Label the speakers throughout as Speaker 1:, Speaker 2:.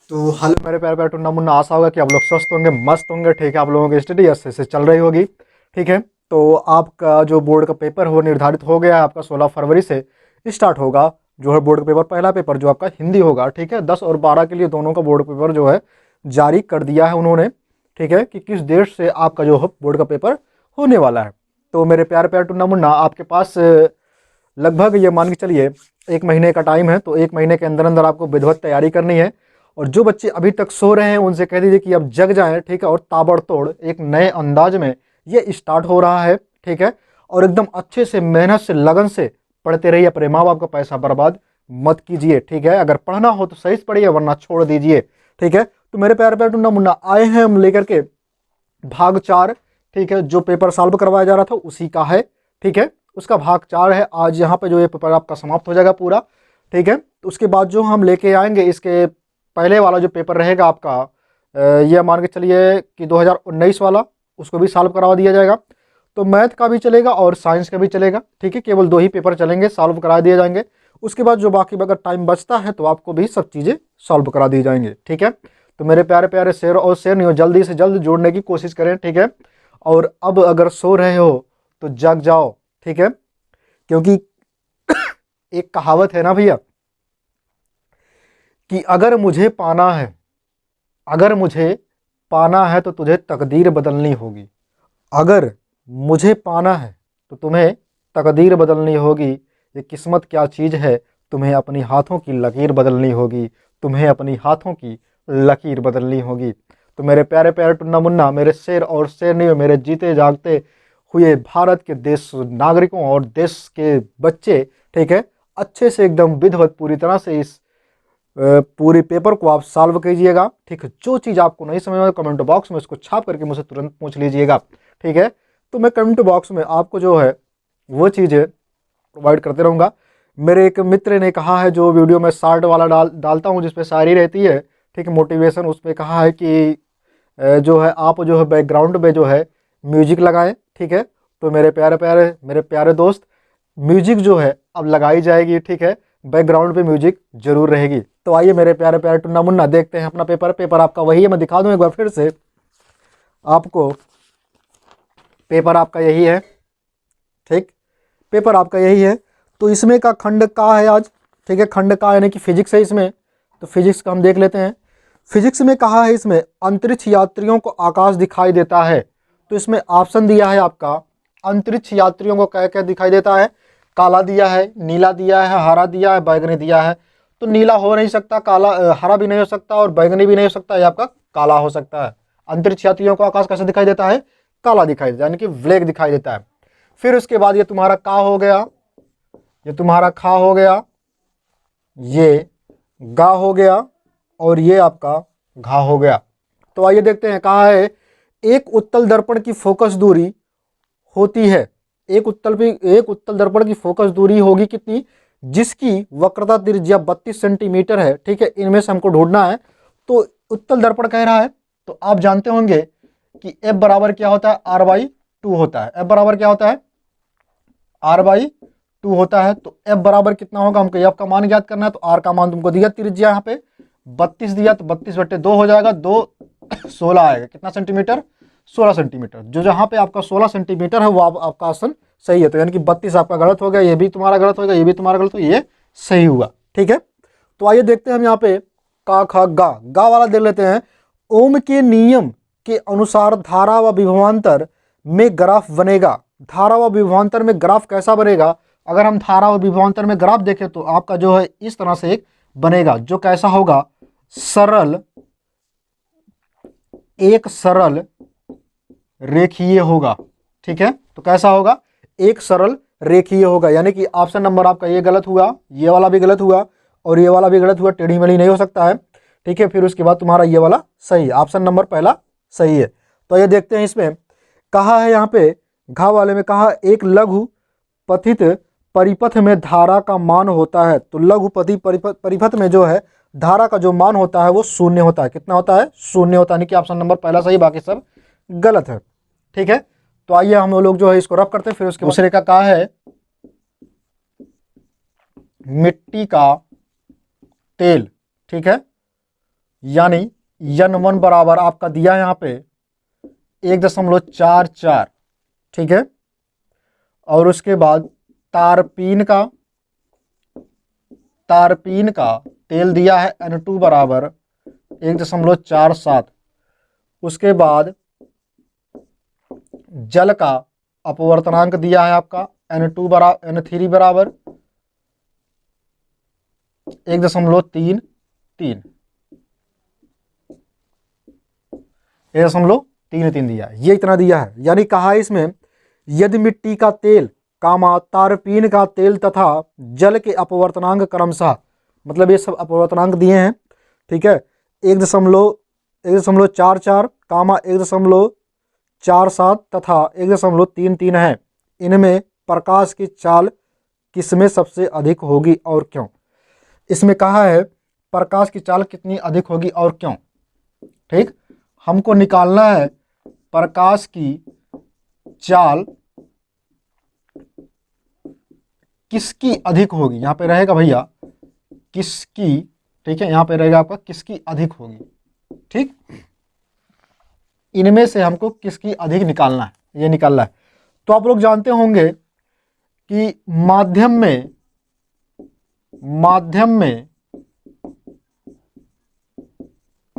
Speaker 1: तो हेलो मेरे प्यारे प्यारे टुन्ना मुन्ना, आशा होगा कि आप लोग स्वस्थ होंगे, मस्त होंगे। ठीक है, आप लोगों की स्टडी अच्छे से चल रही होगी। ठीक है, तो आपका जो बोर्ड का पेपर हो निर्धारित हो गया है, आपका 16 फरवरी से स्टार्ट होगा जो है बोर्ड का पेपर। पहला पेपर जो आपका हिंदी होगा, ठीक है, 10 और 12 के लिए दोनों का बोर्ड पेपर जो है जारी कर दिया है उन्होंने। ठीक है, कि किस देश से आपका जो है बोर्ड का पेपर होने वाला है। तो मेरे प्यारे प्यारे टुन्ना मुन्ना, आपके पास लगभग ये मान के चलिए 1 महीने का टाइम है। तो 1 महीने के अंदर अंदर आपको विधिवत तैयारी करनी है। और जो बच्चे अभी तक सो रहे हैं उनसे कह दीजिए कि अब जग जाएं। ठीक है, और ताबड़तोड़ एक नए अंदाज में ये स्टार्ट हो रहा है। ठीक है, और एकदम अच्छे से मेहनत से लगन से पढ़ते रहिए, अपने माँ बाप का पैसा बर्बाद मत कीजिए। ठीक है, अगर पढ़ना हो तो सही से पढ़िए, वरना छोड़ दीजिए। ठीक है, तो मेरे प्यारे प्यारे टुन्ना मुन्ना, आए हैं हम लेकर के भाग 4। ठीक है, जो पेपर सॉल्व करवाया जा रहा था उसी का है। ठीक है, उसका भाग 4 है। आज यहाँ पे जो ये पेपर आपका समाप्त हो जाएगा पूरा। ठीक है, तो उसके बाद जो हम लेके आएंगे, इसके पहले वाला जो पेपर रहेगा आपका, ये मान के चलिए कि 2019 वाला, उसको भी सॉल्व करवा दिया जाएगा। तो मैथ का भी चलेगा और साइंस का भी चलेगा। ठीक है, केवल 2 ही पेपर चलेंगे, सॉल्व करा दिए जाएंगे। उसके बाद जो बाकी अगर टाइम बचता है तो आपको भी सब चीज़ें सॉल्व करा दी जाएंगे। ठीक है, तो मेरे प्यारे प्यारे शेर और शेर नहीं हो, जल्दी से जल्द जोड़ने की कोशिश करें। ठीक है, और अब अगर सो रहे हो तो जग जाओ। ठीक है, क्योंकि एक कहावत है ना भैया, कि अगर मुझे पाना है, अगर मुझे पाना है तो तुझे तकदीर बदलनी होगी। अगर मुझे पाना है तो तुम्हें तकदीर बदलनी होगी। ये किस्मत क्या चीज़ है, तुम्हें अपनी हाथों की लकीर बदलनी होगी। तुम्हें अपनी हाथों की लकीर बदलनी होगी। तो मेरे प्यारे प्यारे टुन्ना मुन्ना, मेरे शेर और शेरनी, मेरे जीते जागते हुए भारत के देश नागरिकों और देश के बच्चे, ठीक है, अच्छे से एकदम विधिवत पूरी तरह से इस पूरी पेपर को आप सॉल्व कीजिएगा। ठीक है, जो चीज़ आपको नहीं समझ में कमेंट बॉक्स में उसको छाप करके मुझे तुरंत पूछ लीजिएगा। ठीक है, तो मैं कमेंट बॉक्स में आपको जो है वो चीज़ें प्रोवाइड करते रहूँगा। मेरे एक मित्र ने कहा है, जो वीडियो में शार्ट वाला डालता हूँ जिसपे शायरी रहती है, ठीक है, मोटिवेशन, उस पर कहा है कि जो है आप जो है बैकग्राउंड में जो है म्यूजिक लगाएं। ठीक है, तो मेरे प्यारे दोस्त, म्यूजिक जो है अब लगाई जाएगी। ठीक है, बैकग्राउंड पे म्यूजिक जरूर रहेगी। तो आइए मेरे प्यारे प्यारे टुन्ना मुन्ना, देखते हैं अपना पेपर। पेपर आपका वही है, मैं दिखा दूं एक बार फिर से आपको। पेपर आपका यही है। ठीक, पेपर आपका यही है। तो इसमें का खंड का है आज। ठीक है, खंड का यानी कि फिजिक्स है इसमें। तो फिजिक्स का हम देख लेते हैं। फिजिक्स में कहा है इसमें अंतरिक्ष यात्रियों को आकाश दिखाई देता है। तो इसमें ऑप्शन दिया है आपका, अंतरिक्ष यात्रियों को क्या क्या दिखाई देता है। काला दिया है, नीला दिया है, हरा दिया है, बैगनी दिया है। तो नीला हो नहीं सकता, काला हरा भी नहीं हो सकता और बैगनी भी नहीं हो सकता, ये आपका काला हो सकता है। अंतरिक्ष यात्रियों को आकाश कैसे दिखाई देता है, काला दिखाई देता है, यानी कि ब्लैक दिखाई देता है। फिर उसके बाद ये तुम्हारा का हो गया, ये तुम्हारा खा हो गया, ये गा हो गया, और ये आपका घा हो गया। तो आइए देखते हैं, कहा है एक उत्तल दर्पण की फोकस दूरी होती है, एक उत्तल दर्पण की फोकस दूरी होगी कितनी, जिसकी वक्रता त्रिज्या 32 सेंटीमीटर है। ठीक है, इनमें से हमको ढूंढना है। तो उत्तल दर्पण कह रहा है, तो आप जानते होंगे कि एफ बराबर क्या होता है, आर बाई 2 होता है। एफ बराबर क्या होता है, आर बाई 2 होता है। तो एफ बराबर कितना होगा, हमको एफ का मान ज्ञात करना है। तो आर का मान तुमको दिया, त्रिज्या यहाँ पे 32 दिया, तो 32/2 हो जाएगा, 2 16 आएगा। कितना सेंटीमीटर, 16 सेंटीमीटर। जो जहाँ पे आपका 16 सेंटीमीटर है वो आपका आसन सही है। तो यानी कि 32 आपका गलत हो गया, ये भी तुम्हारा गलत होगा, ये भी तुम्हारा गलत होगा, ये सही हुआ। ठीक है, तो आइए देखते हैं हम यहाँ पे का खा गा, गा वाला देख लेते हैं। ओम के नियम के अनुसार धारा व विभवांतर में ग्राफ बनेगा। धारा व विभवांतर में ग्राफ कैसा बनेगा, अगर हम धारा व विभवांतर में ग्राफ देखें तो आपका जो है इस तरह से एक बनेगा, जो कैसा होगा, सरल, एक सरल रेखीय होगा। ठीक है, तो कैसा होगा, एक सरल रेखीय होगा। यानी कि ऑप्शन नंबर आपका ये गलत हुआ, ये वाला भी गलत हुआ और ये वाला भी गलत हुआ, टेढ़ी मेढ़ी नहीं हो सकता है। ठीक है, फिर उसके बाद तुम्हारा ये वाला सही, ऑप्शन नंबर पहला सही है। तो ये देखते हैं, इसमें कहा है यहाँ पे घा वाले में कहा एक लघु पथित परिपथ में धारा का मान होता है। तो लघु पथि परिपथ में जो है धारा का जो मान होता है वो शून्य होता है। कितना होता है, शून्य होता है, यानी कि ऑप्शन नंबर पहला सही, बाकी सब गलत है। ठीक है, तो आइए हम लोग जो है इसको रफ करते हैं। फिर उसके दूसरे का कहा है मिट्टी का तेल। ठीक है, यानी n1 बराबर आपका दिया है यहाँ पे 1.44, ठीक है। और उसके बाद तारपीन का तेल दिया है N2 बराबर 1.47। उसके बाद जल का अपवर्तनांक दिया है आपका N3 बराबर 1.33, 1.33 दिया है, ये इतना दिया है। यानी कहा इसमें यदि मिट्टी का तेल तारपीन का तेल तथा जल के अपवर्तनांक क्रमशः, मतलब ये सब अपवर्तनांक दिए हैं, ठीक है। 1.44, 1.47 तथा 1.33 है। इनमें प्रकाश की चाल किसमें सबसे अधिक होगी और क्यों? इसमें कहा है प्रकाश की चाल कितनी अधिक होगी और क्यों, ठीक। हमको निकालना है प्रकाश की चाल किसकी अधिक होगी। यहां पे रहेगा भैया किसकी, ठीक है, यहां पे रहेगा आपका किसकी अधिक होगी, ठीक। इनमें से हमको किसकी अधिक निकालना है, ये निकालना है। तो आप लोग जानते होंगे कि माध्यम में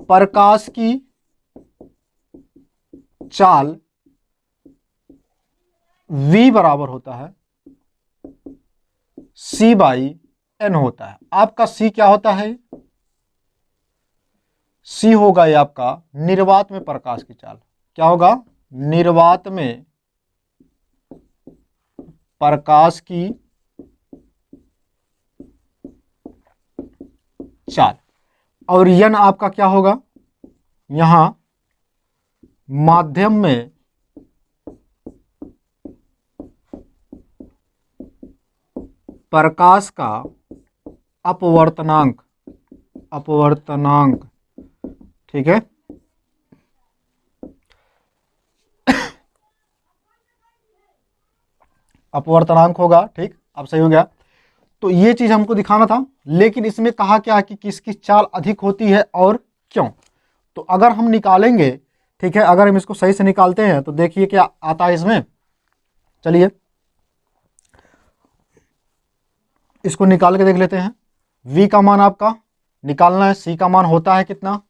Speaker 1: प्रकाश की चाल v बराबर होता है C/n होता है। आपका C क्या होता है? C होगा ये आपका निर्वात में प्रकाश की चाल। क्या होगा? निर्वात में प्रकाश की चाल। और n आपका क्या होगा? यहां माध्यम में प्रकाश का अपवर्तनांक, ठीक है। अपवर्तनांक होगा, ठीक। अब सही हो गया। तो ये चीज हमको दिखाना था, लेकिन इसमें कहा क्या कि किसकी चाल अधिक होती है और क्यों। तो अगर हम निकालेंगे, ठीक है, अगर हम इसको सही से निकालते हैं तो देखिए क्या आता है इसमें। चलिए इसको निकाल के देख लेते हैं। v का मान आपका निकालना है। c का मान होता है कितना?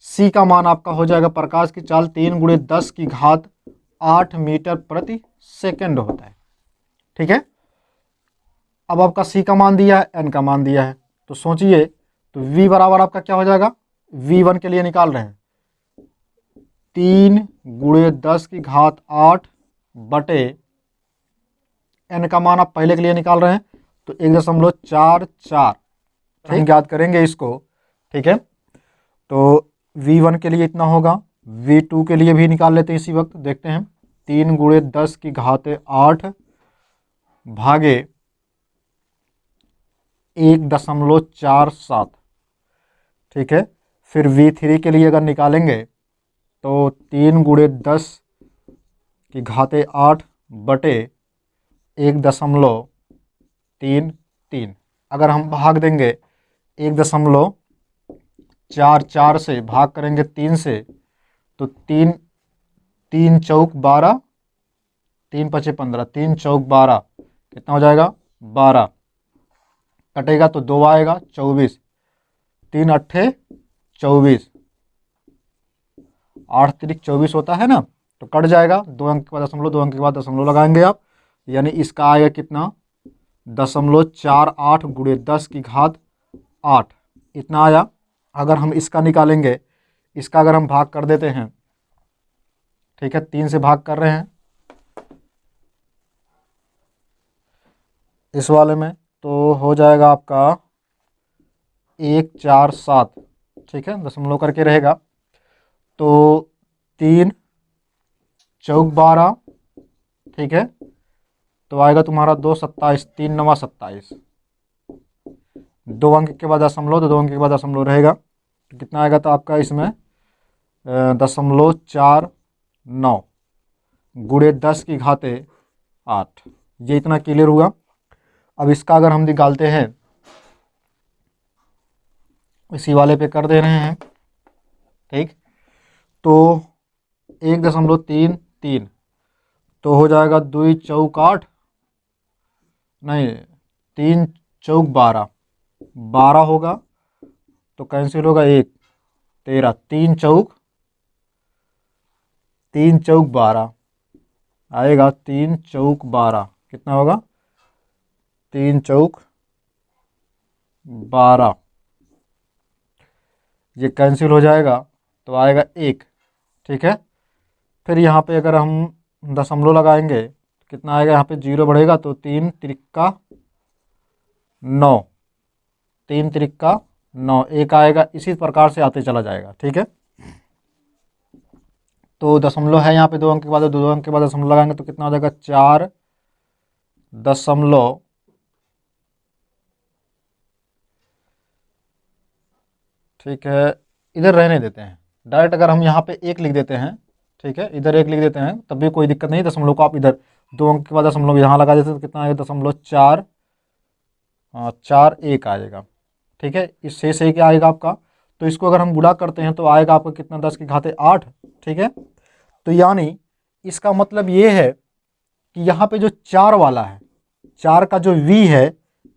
Speaker 1: c का मान आपका हो जाएगा प्रकाश की चाल 3 × 10⁸ मीटर प्रति सेकंड होता है, ठीक है। अब आपका c का मान दिया है, n का मान दिया है, तो सोचिए तो v बराबर आपका क्या हो जाएगा। v1 के लिए निकाल रहे हैं 3 × 10⁸ बटे n का मान आप पहले के लिए निकाल रहे हैं तो 1.44, ठीक, याद करेंगे इसको, ठीक है। तो v1 के लिए इतना होगा, v2 के लिए भी निकाल लेते हैं इसी वक्त, देखते हैं 3 × 10⁸ भागे 1.47, ठीक है। फिर v3 के लिए अगर निकालेंगे तो 3 × 10⁸ बटे 1.33। अगर हम भाग देंगे 1.44 से, भाग करेंगे 3 से, तो 3 चौक 12, 3 × 5 = 15, 3 चौक 12 कितना हो जाएगा 12, कटेगा तो 2 आएगा 24, 3 × 8 = 24, 8 × 3 = 24 होता है ना, तो कट जाएगा। 2 अंक के बाद दशमलव, 2 अंक के बाद दशमलव लगाएंगे आप, यानी इसका आएगा कितना 0.48 × 10⁸ इतना आया। अगर हम इसका निकालेंगे, इसका अगर हम भाग कर देते हैं, ठीक है, 3 से भाग कर रहे हैं इस वाले में, तो हो जाएगा आपका 147, ठीक है, दशमलव करके रहेगा। तो 3 चौक 12, ठीक है, तो आएगा तुम्हारा 2 27, 3 9 27, 2 अंक के बाद दशमलव, तो 2 अंक के बाद दशमलव रहेगा, तो कितना आएगा तो आपका इसमें 0.49 × 10⁸, ये इतना क्लियर हुआ। अब इसका अगर हम निकालते हैं, इसी वाले पे कर दे रहे हैं, ठीक। तो 1.33 तो हो जाएगा 2 चौक 8, नहीं 3 चौक 12, 12 होगा तो कैंसिल होगा 1, 13, 3 चौक 12 आएगा, 3 चौक 12 कितना होगा, 3 चौक 12, ये कैंसिल हो जाएगा तो आएगा 1। ठीक है, फिर यहाँ पे अगर हम दशमलव लगाएंगे तो कितना आएगा, यहाँ पे 0 बढ़ेगा तो 3 तिरिक्का 9, 3 तिरिक्का 9, 1 आएगा, इसी प्रकार से आते चला जाएगा। ठीक है, तो दशमलव है यहाँ पे 2 अंक के बाद, 2 अंक के बाद दशमलव लगाएंगे तो कितना हो जाएगा, 4 दशमलव, ठीक है, इधर रहने देते हैं, डायरेक्ट अगर हम यहाँ पे 1 लिख देते हैं, ठीक है, इधर 1 लिख देते हैं तब भी कोई दिक्कत नहीं, दशमलव को आप इधर 2 अंक के बाद दशमलव यहाँ लगा देते हैं तो कितना आएगा, 0.4, 4 1 आएगा। ठीक है, इस शेष एक आएगा आपका, तो इसको अगर हम गुणा करते हैं तो आएगा आपका कितना, 10 की घाते 8। ठीक है, तो यानी इसका मतलब ये है कि यहाँ पे जो 4 वाला है, 4 का जो v है,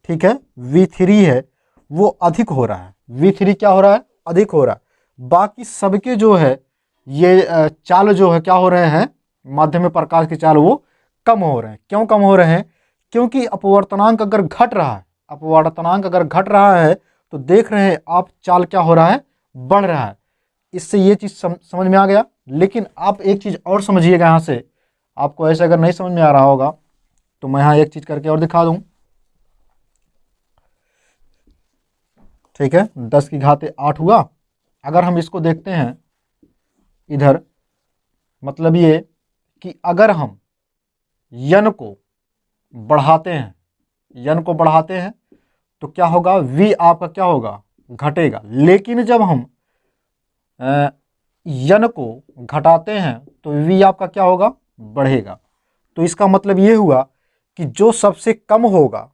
Speaker 1: ठीक है, v3 है, वो अधिक हो रहा है, v3 क्या हो रहा है, अधिक हो रहा है। बाकी सबके जो है ये चाल जो है क्या हो रहे हैं, माध्यम में प्रकाश की चाल वो कम हो रहे हैं। क्यों कम हो रहे हैं, क्योंकि अपवर्तनांक अगर घट रहा है, अपवर्तनांक अगर घट रहा है तो देख रहे हैं आप चाल क्या हो रहा है, बढ़ रहा है। इससे ये चीज़ समझ में आ गया। लेकिन आप एक चीज़ और समझिएगा, यहाँ से आपको ऐसे अगर नहीं समझ में आ रहा होगा तो मैं यहाँ एक चीज़ करके और दिखा दूँ। ठीक है, 10 की घाते 8 हुआ। अगर हम इसको देखते हैं इधर, मतलब ये कि अगर हम यन को बढ़ाते हैं, यन को बढ़ाते हैं तो क्या होगा, v आपका क्या होगा, घटेगा। लेकिन जब हम यन को घटाते हैं तो v आपका क्या होगा, बढ़ेगा। तो इसका मतलब ये हुआ कि जो सबसे कम होगा,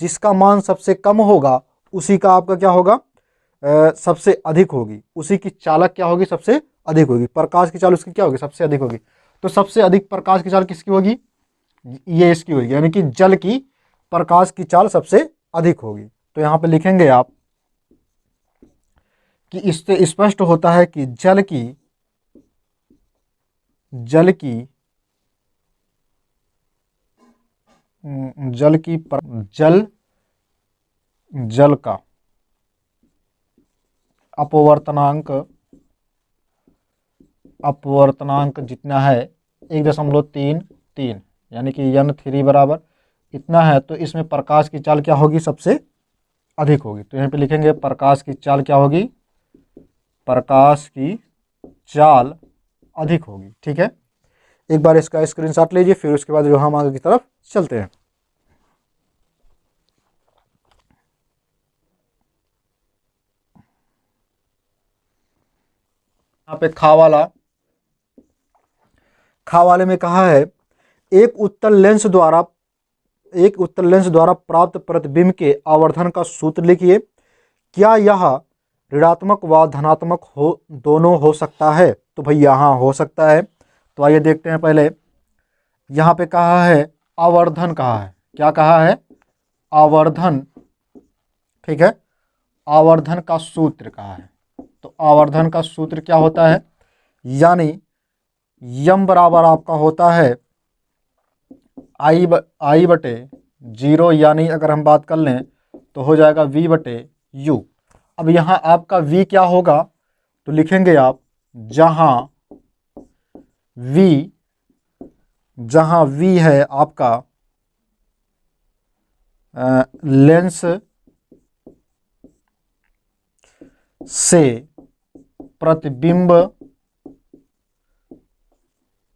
Speaker 1: जिसका मान सबसे कम होगा उसी का आपका क्या होगा, सबसे अधिक होगी, उसी की चालक क्या होगी, सबसे अधिक होगी। प्रकाश की चाल उसकी क्या होगी, सबसे अधिक होगी। तो सबसे अधिक प्रकाश की चाल किसकी होगी, ये इसकी होगी, यानी कि जल की प्रकाश की चाल सबसे अधिक होगी। तो यहाँ पे लिखेंगे आप कि इससे स्पष्ट होता है कि जल की जल का अपवर्तनांक जितना है 1.33, यानी कि n3 बराबर इतना है, तो इसमें प्रकाश की चाल क्या होगी, सबसे अधिक होगी। तो यहाँ पे लिखेंगे प्रकाश की चाल क्या होगी, प्रकाश की चाल अधिक होगी। ठीक है, एक बार इसका स्क्रीनशॉट लीजिए, फिर उसके बाद जो हम आगे की तरफ चलते हैं। यहाँ पे खा वाले में कहा है, एक उत्तल लेंस द्वारा प्राप्त प्रतिबिंब के आवर्धन का सूत्र लिखिए। क्या यह ऋणात्मक व धनात्मक दोनों हो सकता है। तो भाई यहाँ हो सकता है। तो आइए देखते हैं। पहले यहाँ पे कहा है आवर्धन, कहा है, क्या कहा है, आवर्धन। ठीक है, आवर्धन का सूत्र कहा है। तो आवर्धन का सूत्र क्या होता है, यानी यम बराबर आपका होता है आई बटे 0, यानी अगर हम बात कर लें तो हो जाएगा v बटे u। अब यहाँ आपका v क्या होगा, तो लिखेंगे आप जहाँ v है आपका लेंस से प्रतिबिंब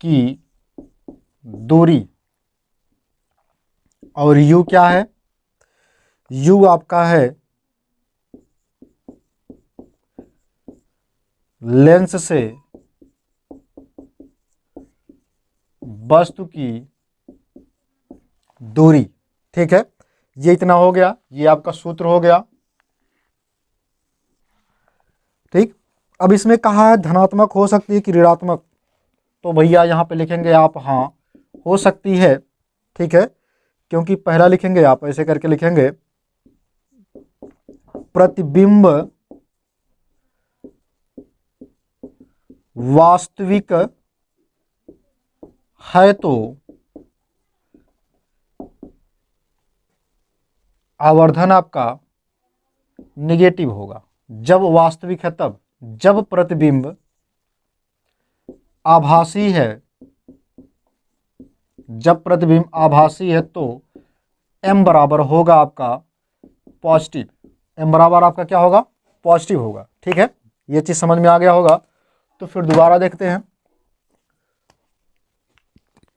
Speaker 1: की दूरी, और u क्या है, u आपका है लेंस से वस्तु की दूरी। ठीक है, ये इतना हो गया, ये आपका सूत्र हो गया। ठीक, अब इसमें कहा है धनात्मक हो सकती है कि ऋणात्मक, तो भैया यहाँ पे लिखेंगे आप हाँ हो सकती है, ठीक है, क्योंकि पहला लिखेंगे आप ऐसे करके लिखेंगे प्रतिबिंब वास्तविक है तो आवर्धन आपका निगेटिव होगा। जब वास्तविक है तब, जब प्रतिबिंब आभासी है, जब प्रतिबिंब आभासी है तो m बराबर होगा आपका पॉजिटिव, m बराबर आपका क्या होगा, पॉजिटिव होगा। ठीक है, ये चीज समझ में आ गया होगा। तो फिर दोबारा देखते हैं,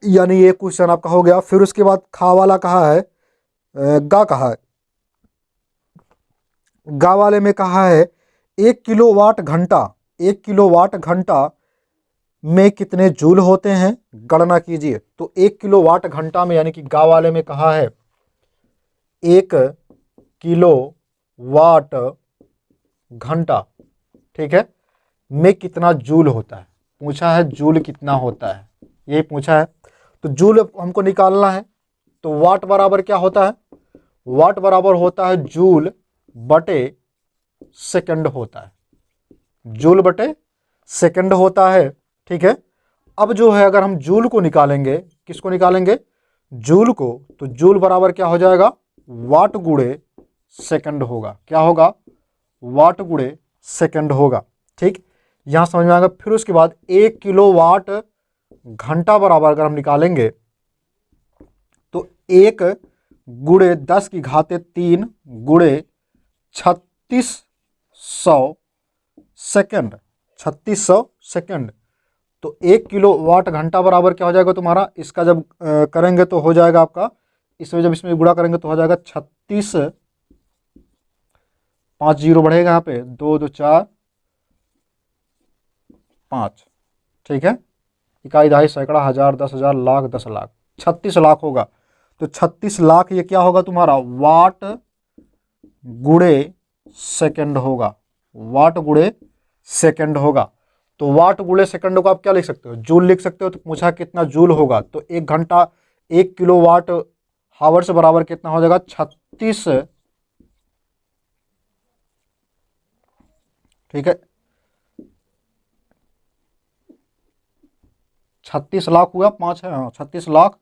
Speaker 1: यानी ये क्वेश्चन आपका हो गया। फिर उसके बाद खा वाला कहा है, गा कहा है, गा वाले में कहा है 1 किलोवाट घंटा, 1 किलोवाट घंटा में कितने जूल होते हैं, गणना कीजिए। तो 1 किलोवाट घंटा में, यानी कि गा वाले में कहा है 1 किलोवाट घंटा, ठीक है, में कितना जूल होता है, पूछा है जूल कितना होता है, ये पूछा है। तो जूल हमको निकालना है, तो वाट बराबर क्या होता है, वाट बराबर होता है जूल बटे सेकंड होता है, जूल बटे सेकंड होता है। ठीक है, अब जो है अगर हम जूल को निकालेंगे, किसको निकालेंगे, जूल को, तो जूल बराबर क्या हो जाएगा, वाट गुणे सेकंड होगा, क्या होगा, वाट गुणे सेकंड होगा। ठीक, यहां समझ में आएगा। फिर उसके बाद 1 किलोवाट घंटा बराबर अगर हम निकालेंगे तो 1 × 10⁻³ गुणे 3600 सेकंड, 3600 सेकंड। तो 1 किलोवाट घंटा बराबर क्या हो जाएगा तुम्हारा, इसका जब करेंगे तो हो जाएगा आपका, इसमें जब इसमें गुणा करेंगे तो हो जाएगा 36, 5 जीरो बढ़ेगा यहाँ पे, 2 2 4 5, ठीक है, इकाई दहाई सैकड़ा हजार 10,000 लाख 10 लाख, 36 लाख होगा। तो 36 लाख ये क्या होगा तुम्हारा, वाट गुणे सेकंड होगा, वाट गुणे सेकंड होगा। तो वाट गुणे सेकंड को आप क्या लिख सकते हो, जूल लिख सकते हो। तो पूछा कितना जूल होगा, तो 1 घंटा 1 किलोवाट हावर्स बराबर कितना हो जाएगा, 36, ठीक है, 36 लाख हुआ, 5 है, हाँ 36 लाख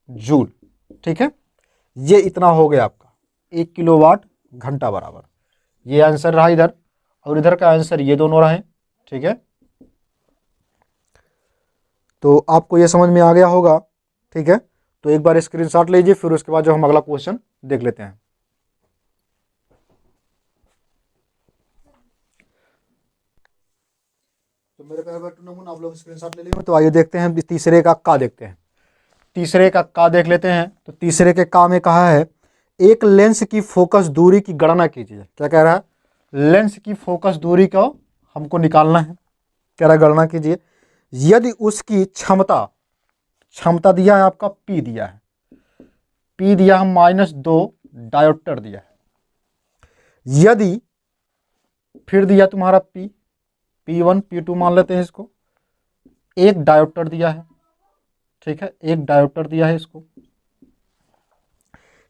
Speaker 1: जूल। ठीक है, ये इतना हो गया आपका 1 किलोवाट घंटा बराबर। ये आंसर रहा इधर, और इधर का आंसर ये दोनों रहे। ठीक है, तो आपको ये समझ में आ गया होगा। ठीक है, तो एक बार स्क्रीनशॉट लीजिए, फिर उसके बाद जो हम अगला क्वेश्चन देख लेते हैं। तो मेरे प्यारे बच्चों नमूना आप लोग स्क्रीनशॉट ले लिए। तो आइए देखते हैं तीसरे का का देखते हैं, तीसरे का का देख लेते हैं। तो तीसरे के का में कहा है एक लेंस की फोकस दूरी की गणना कीजिए। क्या कह रहा है, लेंस की फोकस दूरी को हमको निकालना है, कह रहा है गणना कीजिए। यदि उसकी क्षमता, क्षमता दिया है आपका P दिया है, P दिया है -2 डायोप्टर दिया है। यदि फिर दिया तुम्हारा P1 P2 मान लेते हैं इसको, एक डायोप्टर दिया है, ठीक है, एक डायोप्टर दिया है इसको,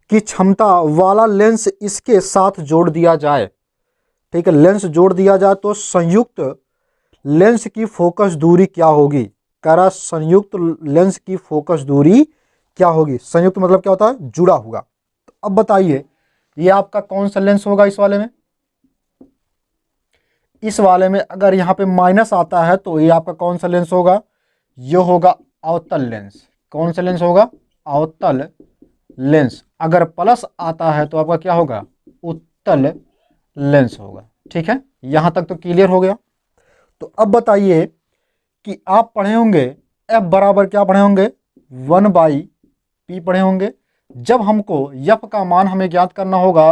Speaker 1: की क्षमता वाला लेंस इसके साथ जोड़ दिया जाए। ठीक है, लेंस जोड़ दिया जाए तो संयुक्त लेंस की फोकस दूरी क्या होगी। कह रहा संयुक्त लेंस की फोकस दूरी क्या होगी। संयुक्त मतलब क्या होता है, जुड़ा हुआ। तो अब बताइए ये आपका कौन सा लेंस होगा इस वाले में, इस वाले में अगर यहाँ पे माइनस आता है तो ये आपका कौन सा लेंस होगा, ये होगा अवतल लेंस। कौन सा लेंस होगा, अवतल लेंस। अगर प्लस आता है तो आपका क्या होगा, उत्तल लेंस होगा। ठीक है, यहां तक तो क्लियर हो गया। तो अब बताइए कि आप पढ़े होंगे F बराबर क्या पढ़े होंगे, 1/P पढ़े होंगे। जब हमको F का मान हमें ज्ञात करना होगा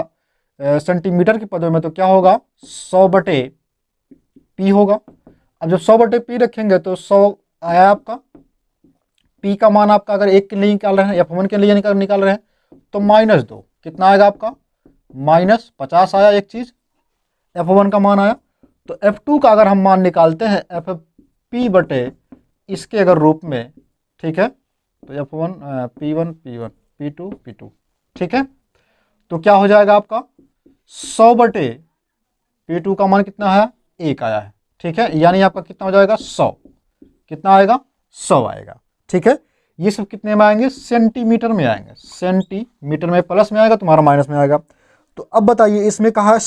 Speaker 1: सेंटीमीटर के पदों में, तो क्या होगा, 100/P होगा। अब जब 100/P रखेंगे तो 100 आया आपका, P का मान आपका अगर 1 के लिए निकाल रहे हैं, F1 के लिए निकाल रहे हैं, तो -2 कितना आएगा आपका, -50 आया एक चीज, F1 का मान आया। तो F2 का अगर हम मान निकालते हैं एफ पी बटे इसके अगर रूप में, ठीक है, तो F1 P1 P1 P2 P2, ठीक है, तो क्या हो जाएगा आपका 100 बटे P2 का मान कितना है, 1 आया है, ठीक है, यानी आपका कितना हो जाएगा 100, कितना आएगा 100 आएगा, ठीक है। ये सब कितने में आएंगे, सेंटीमीटर में आएंगे, सेंटीमीटर में प्लस में आएगा, तुम्हारा माइनस में आएगा। तो अब बताइए इसमें कहा है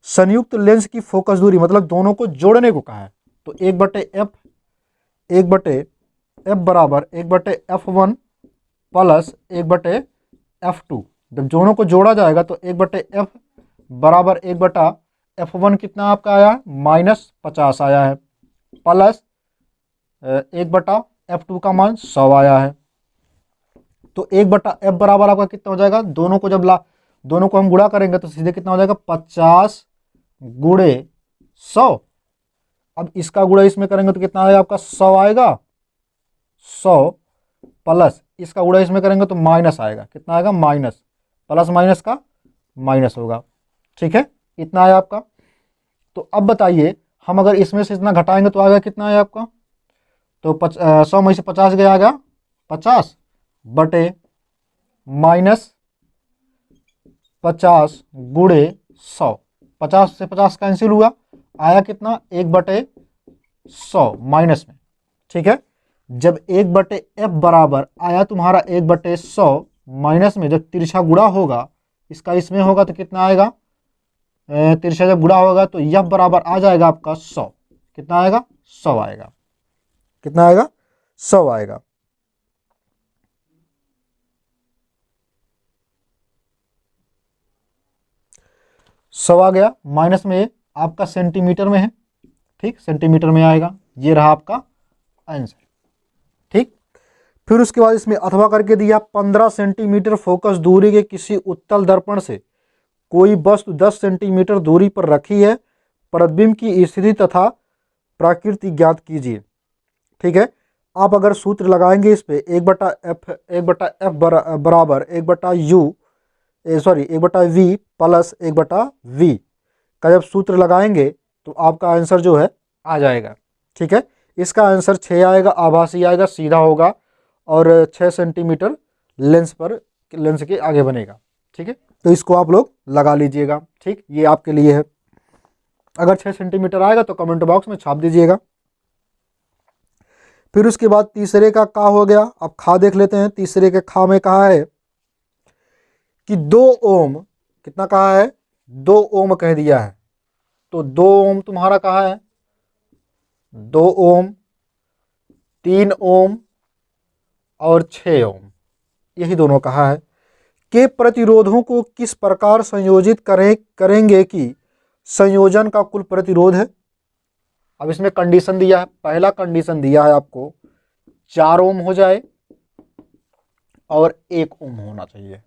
Speaker 1: संयुक्त लेंस की फोकस दूरी, मतलब दोनों को जोड़ने को कहा है। तो 1/f बराबर 1/f1 प्लस 1/f2, जब दोनों को जोड़ा जाएगा तो 1/f बराबर 1/f1 कितना आपका आया है, -50 आया है, प्लस 1/f2 का मान 100 आया है। तो 1/f बराबर आपका कितना हो जाएगा, दोनों को हम गुणा करेंगे तो सीधे कितना हो जाएगा, 50 गुणे 100। अब इसका गुणा इसमें करेंगे तो कितना आएगा आपका, 100 आएगा, 100 प्लस इसका गुणा इसमें करेंगे तो माइनस आएगा, कितना आएगा, माइनस, प्लस माइनस का माइनस होगा, ठीक है, इतना आया आपका। तो अब बताइए हम अगर इसमें से इतना घटाएंगे तो आएगा कितना है आपका, तो 100 में से 50 गया, आ गया 50 बटे माइनस 50 गुणे 100, 50 से 50 कैंसिल हुआ, आया कितना, 1/100 माइनस में, ठीक है। जब 1/f बराबर आया तुम्हारा 1/100 माइनस में, जब तिरछा गुणा होगा इसका इसमें होगा तो कितना आएगा, तिरछा जब गुणा होगा तो f बराबर आ जाएगा आपका 100, कितना आएगा, 100 आएगा, कितना आएगा, 100 आएगा। सौ आ गया, माइनस में आपका सेंटीमीटर में है, ठीक, सेंटीमीटर में आएगा, ये रहा आपका आंसर, ठीक। फिर उसके बाद इसमें अथवा करके दिया 15 सेंटीमीटर फोकस दूरी के किसी उत्तल दर्पण से कोई वस्तु 10 सेंटीमीटर दूरी पर रखी है, प्रतिबिंब की स्थिति तथा प्रकृति ज्ञात कीजिए, ठीक है। आप अगर सूत्र लगाएंगे इस पे 1/f बराबर 1/v प्लस 1/v का जब सूत्र लगाएंगे तो आपका आंसर जो है आ जाएगा, ठीक है। इसका आंसर 6 आएगा, आभासी आएगा, सीधा होगा और 6 सेंटीमीटर लेंस के आगे बनेगा, ठीक है। तो इसको आप लोग लगा लीजिएगा, ठीक, ये आपके लिए है। अगर 6 सेंटीमीटर आएगा तो कमेंट बॉक्स में छाप दीजिएगा। फिर उसके बाद तीसरे का का हो गया, अब खा देख लेते हैं। तीसरे के खा में कहा है कि 2 ओम, कितना कहा है, 2 ओम कह दिया है, तो 2 ओम तुम्हारा कहा है, 2 ओम, 3 ओम और 6 ओम, यही दोनों कहा है के प्रतिरोधों को किस प्रकार संयोजित करेंगे कि संयोजन का कुल प्रतिरोध है। अब इसमें कंडीशन दिया है, पहला कंडीशन दिया है आपको 4 ओम हो जाए और 1 ओम होना चाहिए,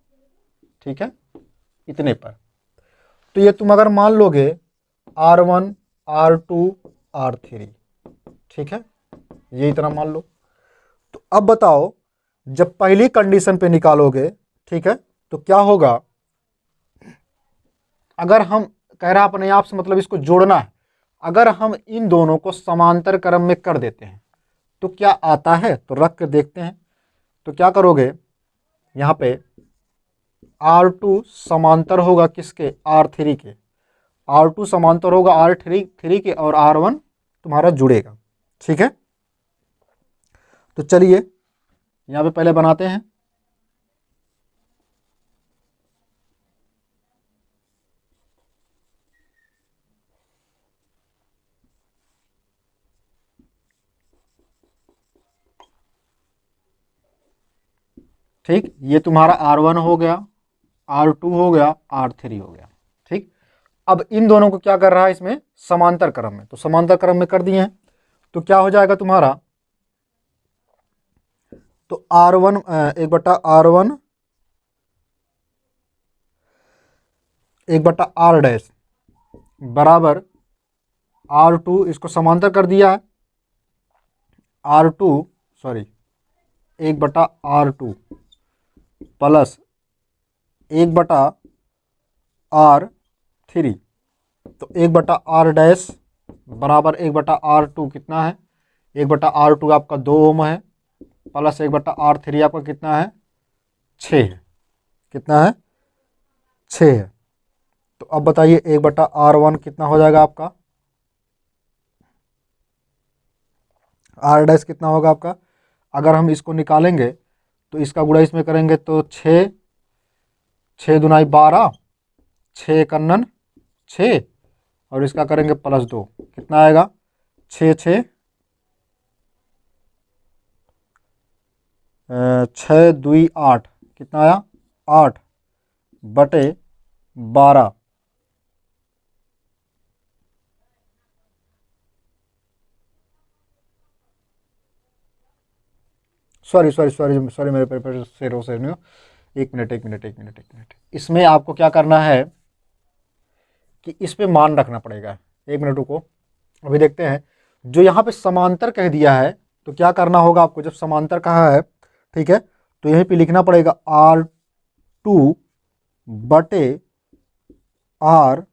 Speaker 1: ठीक है, इतने पर। तो ये तुम अगर मान लोगे R1 R2 R3, ठीक है, ये इतना मान लो। तो अब बताओ जब पहली कंडीशन पे निकालोगे, ठीक है, तो क्या होगा, अगर हम कह रहा अपने आप से, मतलब इसको जोड़ना है, अगर हम इन दोनों को समांतर क्रम में कर देते हैं तो क्या आता है, तो रख के देखते हैं। तो क्या करोगे, यहाँ पे R2 समांतर होगा किसके, R3 के, R2 समांतर होगा R3 के और R1 तुम्हारा जुड़ेगा, ठीक है। तो चलिए यहाँ पे पहले बनाते हैं। ठीक, ये तुम्हारा R1 हो गया, R2 हो गया, R3 हो गया, ठीक। अब इन दोनों को क्या कर रहा है, इसमें समांतर क्रम में, तो समांतर क्रम में कर दिए हैं तो क्या हो जाएगा तुम्हारा, तो R1 1/R1 1/R डैश बराबर R2, इसको समांतर कर दिया है, R2 sorry 1/R2 plus 1/R3 तो 1/r डैश बराबर 1/r2 कितना है, 1/r2 आपका 2 ओम है, प्लस 1/r3 आपका कितना है 6 है, कितना है 6 है। तो अब बताइए 1/r1 कितना हो जाएगा आपका, आर डैश कितना होगा आपका। अगर हम इसको निकालेंगे तो इसका गुणा इसमें करेंगे तो 6, 6 दूनी 12, 6 कन्नन 6 और इसका करेंगे +2 कितना आएगा 6 6 6 दूई 8 कितना आया 8/12। सॉरी मेरे पेपर से रो से नहीं हो। एक मिनट। इसमें आपको क्या करना है कि इस पे मान रखना पड़ेगा। 1 मिनट रुको, अभी देखते हैं। जो यहाँ पे समांतर कह दिया है तो क्या करना होगा आपको, जब समांतर कहा है ठीक है तो यहीं पे लिखना पड़ेगा R2/R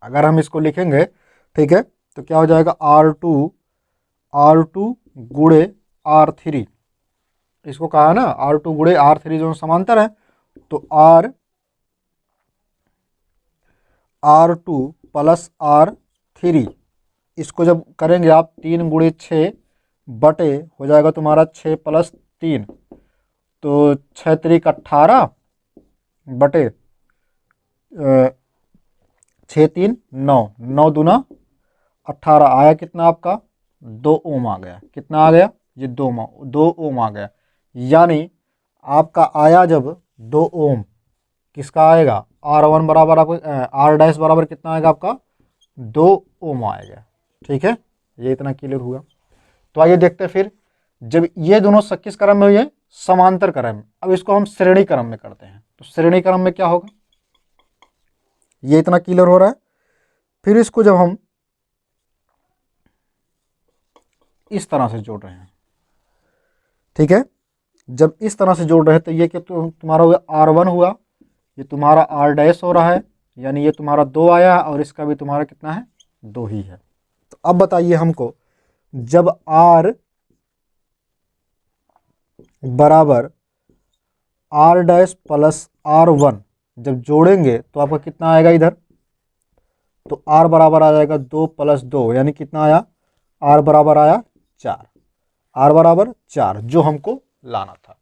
Speaker 1: अगर हम इसको लिखेंगे ठीक है तो क्या हो जाएगा R2 गुणे R3, इसको कहा ना R2 गुणे R3 जो समांतर है तो R2 + R3 इसको जब करेंगे आप 3 गुणे 6 बटे हो जाएगा तुम्हारा 6 + 3 तो 6 त्रिक 18 बटे 6 3 9, 9 दूना 18 आया कितना आपका 2 ओम आ गया, कितना आ गया ये 2 ओम आ गया। यानी आपका आया जब 2 ओम किसका आएगा R1 बराबर आपको R डैश बराबर कितना आएगा आपका 2 ओम आएगा। ठीक है, ये इतना क्लियर हुआ। तो आइए देखते हैं फिर जब ये दोनों किस क्रम में हुए समांतर क्रम। अब इसको हम श्रेणी क्रम में करते हैं तो श्रेणी क्रम में क्या होगा, ये इतना क्लियर हो रहा है। फिर इसको जब हम इस तरह से जोड़ रहे हैं ठीक है, जब इस तरह से जोड़ रहे हैं तो ये क्या तुम्हारा हुआ R1 हुआ, ये तुम्हारा R डैश हो रहा है यानी ये तुम्हारा 2 आया और इसका भी तुम्हारा कितना है 2 ही है। तो अब बताइए हमको जब R बराबर R डैश + R1 जब जोड़ेंगे तो आपका कितना आएगा इधर, तो R बराबर आ जाएगा 2 + 2 यानी कितना आया R बराबर आया 4, R बराबर 4 जो हमको लाना था।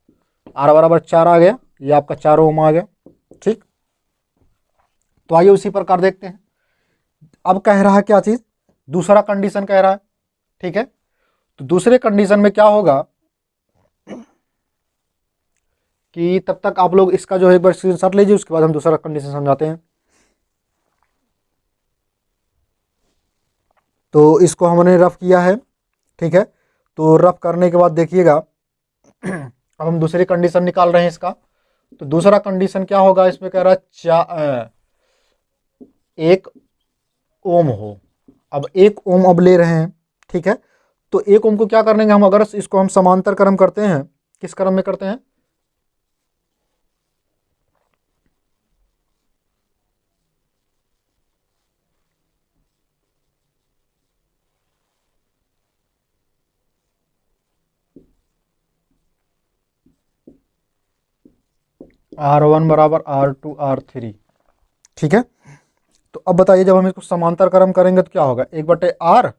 Speaker 1: R बराबर 4 आ गया, ये आपका 4 ओम आ गया। ठीक, तो आइए उसी प्रकार देखते हैं। अब कह रहा है क्या चीज, दूसरा कंडीशन कह रहा है ठीक है। तो दूसरे कंडीशन में क्या होगा कि तब तक आप लोग इसका जो है एक बार स्क्रीनशॉट लीजिए, उसके बाद हम दूसरा कंडीशन समझाते हैं। तो इसको हमने रफ किया है ठीक है, तो रफ करने के बाद देखिएगा अब हम दूसरी कंडीशन निकाल रहे हैं इसका। तो दूसरा कंडीशन क्या होगा, इसमें कह रहा है 1 ओम हो। अब 1 ओम अब ले रहे हैं ठीक है, तो 1 ओम को क्या करेंगे हम, अगर इसको हम समांतर क्रम करते हैं, किस क्रम में करते हैं R1 बराबर R2 R3 ठीक है। तो अब बताइए जब हम इसको समांतर क्रम करेंगे तो क्या होगा, 1/R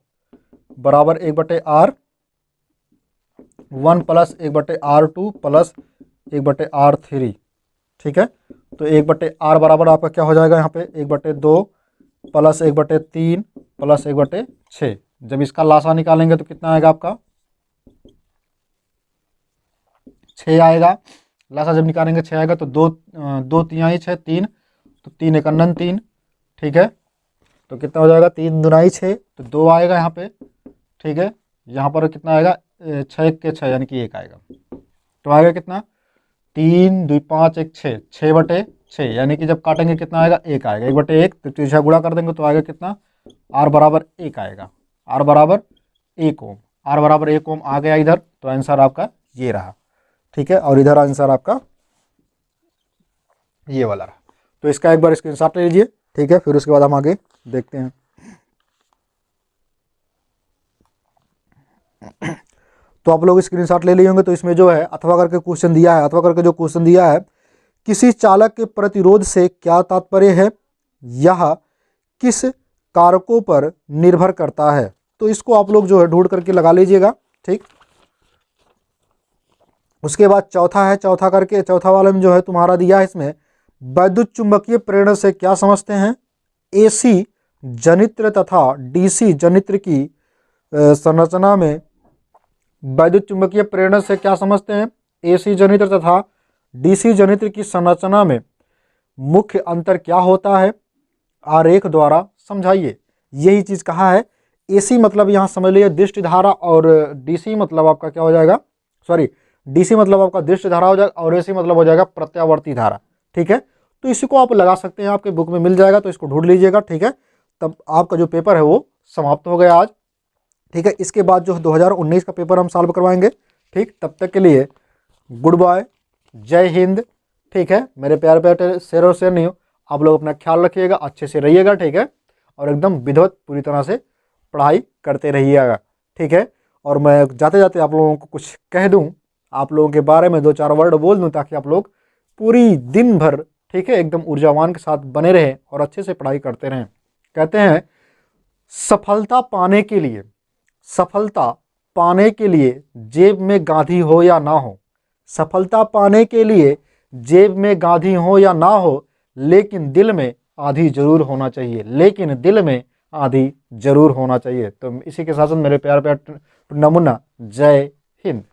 Speaker 1: बराबर 1/R1 + 1/R2 + 1/R3 ठीक है। तो 1/R बराबर आपका क्या हो जाएगा यहाँ पे 1/2 + 1/3 + 1/6। जब इसका लासा निकालेंगे तो कितना आएगा आपका 6 आएगा। लासा जब निकालेंगे 6 आएगा तो 2 तिहाई 6 3, तो 3 एकन्नन 3 ठीक है। तो कितना हो जाएगा 3 दुनाई 6, तो 2 आएगा यहाँ पे ठीक है। यहाँ पर कितना आएगा 6 के 6 यानी कि 1 आएगा। तो आएगा कितना 3 2 5 1 6, 6/6 यानी कि जब काटेंगे कितना आएगा 1 आएगा। 1/1 तो तीसरा गुणा कर देंगे तो आएगा कितना R बराबर 1 आएगा, R बराबर 1 ओम। R बराबर 1 ओम आ गया इधर, तो आंसर आपका ये रहा ठीक है, और इधर आंसर आपका ये वाला रहा। तो इसका एक बार स्क्रीनशॉट ले लीजिए, ठीक है, फिर उसके बाद हम आगे देखते हैं। तो आप लोग स्क्रीनशॉट ले लिए होंगे। तो इसमें जो है अथवा करके क्वेश्चन दिया है, अथवा करके जो क्वेश्चन दिया है, किसी चालक के प्रतिरोध से क्या तात्पर्य है, यह किस कारकों पर निर्भर करता है। तो इसको आप लोग जो है ढूंढ करके लगा लीजिएगा, ठीक। उसके बाद चौथा है, चौथा करके चौथा वाले में जो है तुम्हारा दिया है इसमें, वैद्युत चुंबकीय प्रेरण से क्या समझते हैं। एसी जनित्र तथा डीसी जनित्र की संरचना में वैद्युत चुंबकीय प्रेरण से क्या समझते हैं। एसी जनित्र तथा डीसी जनित्र की संरचना में मुख्य अंतर क्या होता है, आरेख द्वारा समझाइए। यही चीज कहा है। एसी मतलब यहाँ समझ लीजिए दृष्टि धारा, और डीसी मतलब आपका क्या हो जाएगा, सॉरी डीसी मतलब आपका दृष्टि धारा हो जाएगा, और एसी मतलब हो जाएगा प्रत्यावर्ती धारा, ठीक है। तो इसी को आप लगा सकते हैं, आपके बुक में मिल जाएगा, तो इसको ढूंढ लीजिएगा, ठीक है। तब आपका जो पेपर है वो समाप्त हो गया आज, ठीक है। इसके बाद जो 2019 का पेपर हम सॉल्व करवाएंगे, ठीक। तब तक के लिए गुड बाय, जय हिंद, ठीक है। मेरे प्यारे प्यारे शेर और शेर नहीं हो, आप लोग अपना ख्याल रखिएगा, अच्छे से रहिएगा, ठीक है। और एकदम विधिवत पूरी तरह से पढ़ाई करते रहिएगा, ठीक है। और मैं जाते जाते आप लोगों को कुछ कह दूं, आप लोगों के बारे में 2-4 वर्ड बोल दूं, ताकि आप लोग पूरी दिन भर, ठीक है, एकदम ऊर्जावान के साथ बने रहें और अच्छे से पढ़ाई करते रहें। कहते हैं सफलता पाने के लिए, सफलता पाने के लिए जेब में गांधी हो या ना हो, सफलता पाने के लिए जेब में गांधी हो या ना हो, लेकिन दिल में आधी जरूर होना चाहिए, लेकिन दिल में आधी जरूर होना चाहिए। तो इसी के साथ मेरे प्यार प्यार नमूना, जय हिंद।